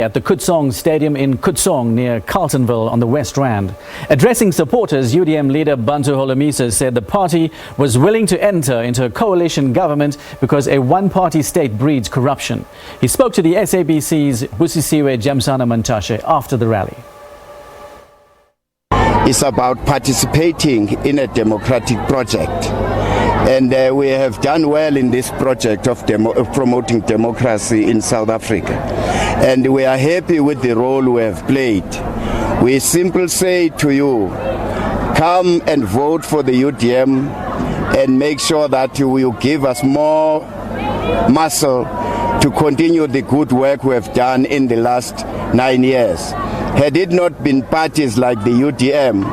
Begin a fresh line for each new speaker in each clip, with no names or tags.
At the Kutsong Stadium in Kutsong near Carltonville on the West Rand. Addressing supporters, UDM leader Bantu Holomisa said the party was willing to enter into a coalition government because a one-party state breeds corruption. He spoke to the SABC's Busisiwe Jamsana Mantashe after the rally.
It's about participating in a democratic project. And we have done well in this project of promoting democracy in South Africa. And we are happy with the role we have played. We simply say to you, come and vote for the UDM and make sure that you will give us more muscle to continue the good work we have done in the last 9 years. Had it not been parties like the UDM,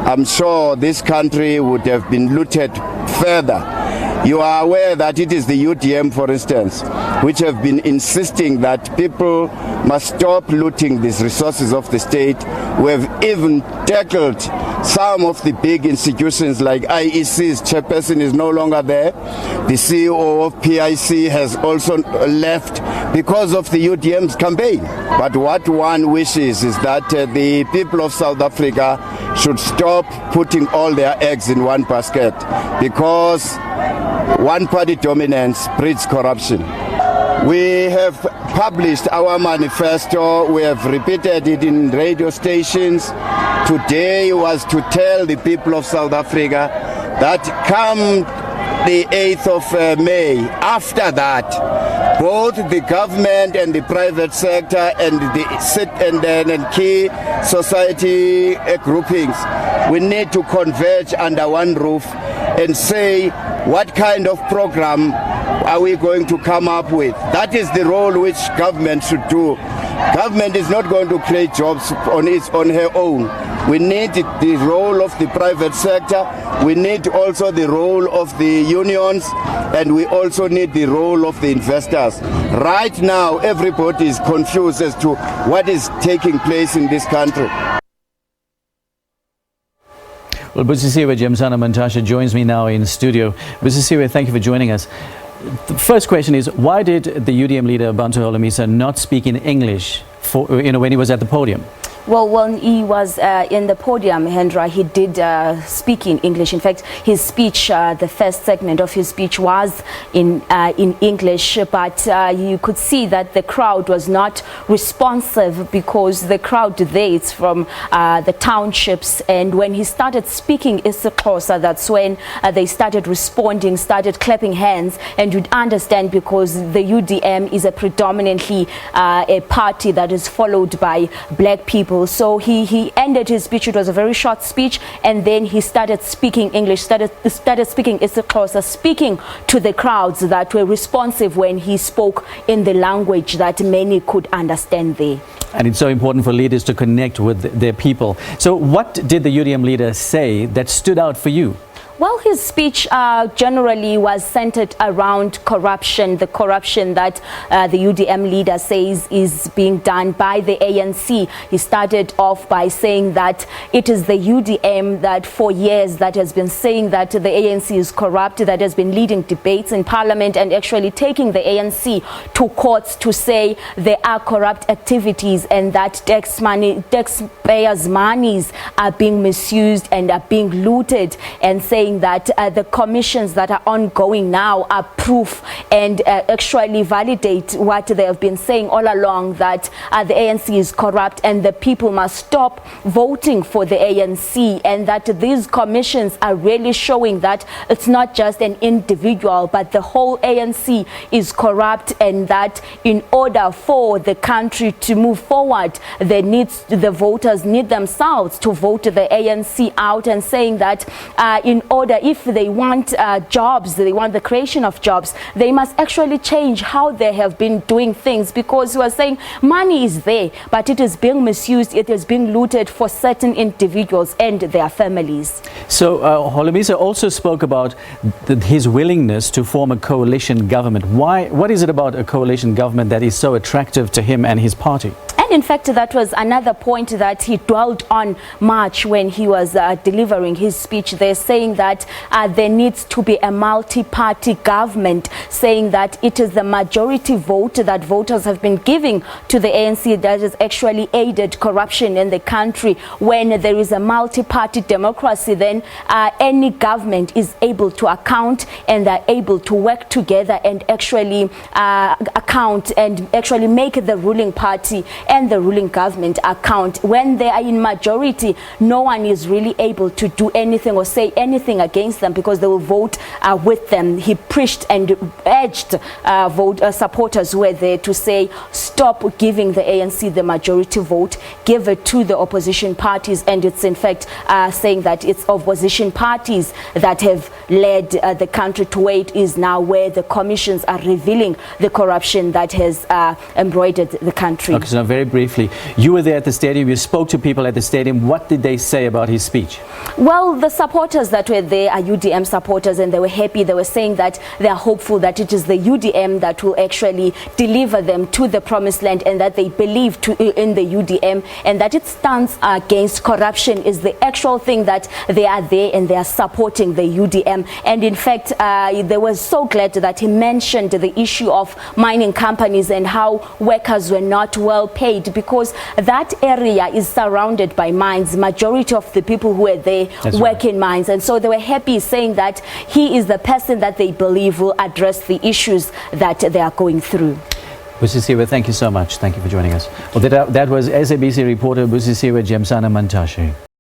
I'm sure this country would have been looted further. You are aware that it is the UDM, for instance, which have been insisting that people must stop looting these resources of the state. We have even tackled some of the big institutions like IEC's chairperson is no longer there. The CEO of PIC has also left because of the UDM's campaign. But what one wishes is that the people of South Africa should stop putting all their eggs in one basket, because one-party dominance breeds corruption. We have published our manifesto. We have repeated it in radio stations. Today was to tell the people of South Africa that come the 8th of May, after that, both the government and the private sector and the key society groupings, we need to converge under one roof and say what kind of program are we going to come up with. That is the role which government should do. Government is not going to create jobs on her own. We need the role of the private sector. We need also the role of the unions, and we also need the role of the investors. Right now, everybody is confused as to what is taking place in this country.
Well, Busisiwe Jamsana Mantashe joins me now in studio. Busisiwe, thank you for joining us. The first question is, why did the UDM leader Bantu Holomisa not speak in English when he was at the podium?
Well, when he was in the podium, Hendra, he did speak in English. In fact, his speech, the first segment of his speech was in English, but you could see that the crowd was not responsive, because the crowd there is from the townships, and when he started speaking isiXhosa, that's when they started responding, started clapping hands, and you'd understand, because the UDM is a predominantly a party that is followed by black people. So he ended his speech. It was a very short speech, and then he started speaking English, started speaking isiXhosa, speaking to the crowds that were responsive when he spoke in the language that many could understand there.
And it's so important for leaders to connect with their people. So what did the UDM leader say that stood out for you?
Well, his speech generally was centered around corruption, the corruption that the UDM leader says is being done by the ANC. He started off by saying that it is the UDM that for years that has been saying that the ANC is corrupt, that has been leading debates in parliament and actually taking the ANC to courts to say there are corrupt activities and that taxpayers' monies are being misused and are being looted, and saying that the commissions that are ongoing now are proof and actually validate what they have been saying all along, that the ANC is corrupt and the people must stop voting for the ANC, and that these commissions are really showing that it's not just an individual but the whole ANC is corrupt, and that in order for the country to move forward, the voters need themselves to vote the ANC out, and saying that in order, if they want jobs, they want the creation of jobs, they must actually change how they have been doing things, because we are saying money is there, but it is being misused, it is being looted for certain individuals and their families.
So Holomisa also spoke about his willingness to form a coalition government. What is it about a coalition government that is so attractive to him and his party?
And in fact, that was another point that he dwelled on much when he was delivering his speech there, saying that there needs to be a multi-party government, saying that it is the majority vote that voters have been giving to the ANC that has actually aided corruption in the country. When there is a multi-party democracy, then any government is able to account, and they're able to work together and actually account and actually make the ruling party and the ruling government account. When they are in majority, no one is really able to do anything or say anything against them, because they will vote with them. He preached and urged supporters who were there to say, stop giving the ANC the majority vote, give it to the opposition parties. And it's in fact saying that it's opposition parties that have led the country to where it is now, where the commissions are revealing the corruption that has embroidered the country.
Okay, so now very briefly, you were there at the stadium, you spoke to people at the stadium. What did they say about his speech?
Well, the supporters that were there are UDM supporters, and they were happy. They were saying that they are hopeful that it is the UDM that will actually deliver them to the promised land, and that they believe in the UDM, and that it stands against corruption is the actual thing, that they are there and they are supporting the UDM. And in fact, they were so glad that he mentioned the issue of mining companies and how workers were not well paid, because that area is surrounded by mines. Majority of the people who were there work in mines, and so they were happy, saying that he is the person that they believe will address the issues that they are going through.
Busisiwe, thank you so much. Thank you for joining us. Well, that was SABC reporter Busisiwe Jemsana Mantashe.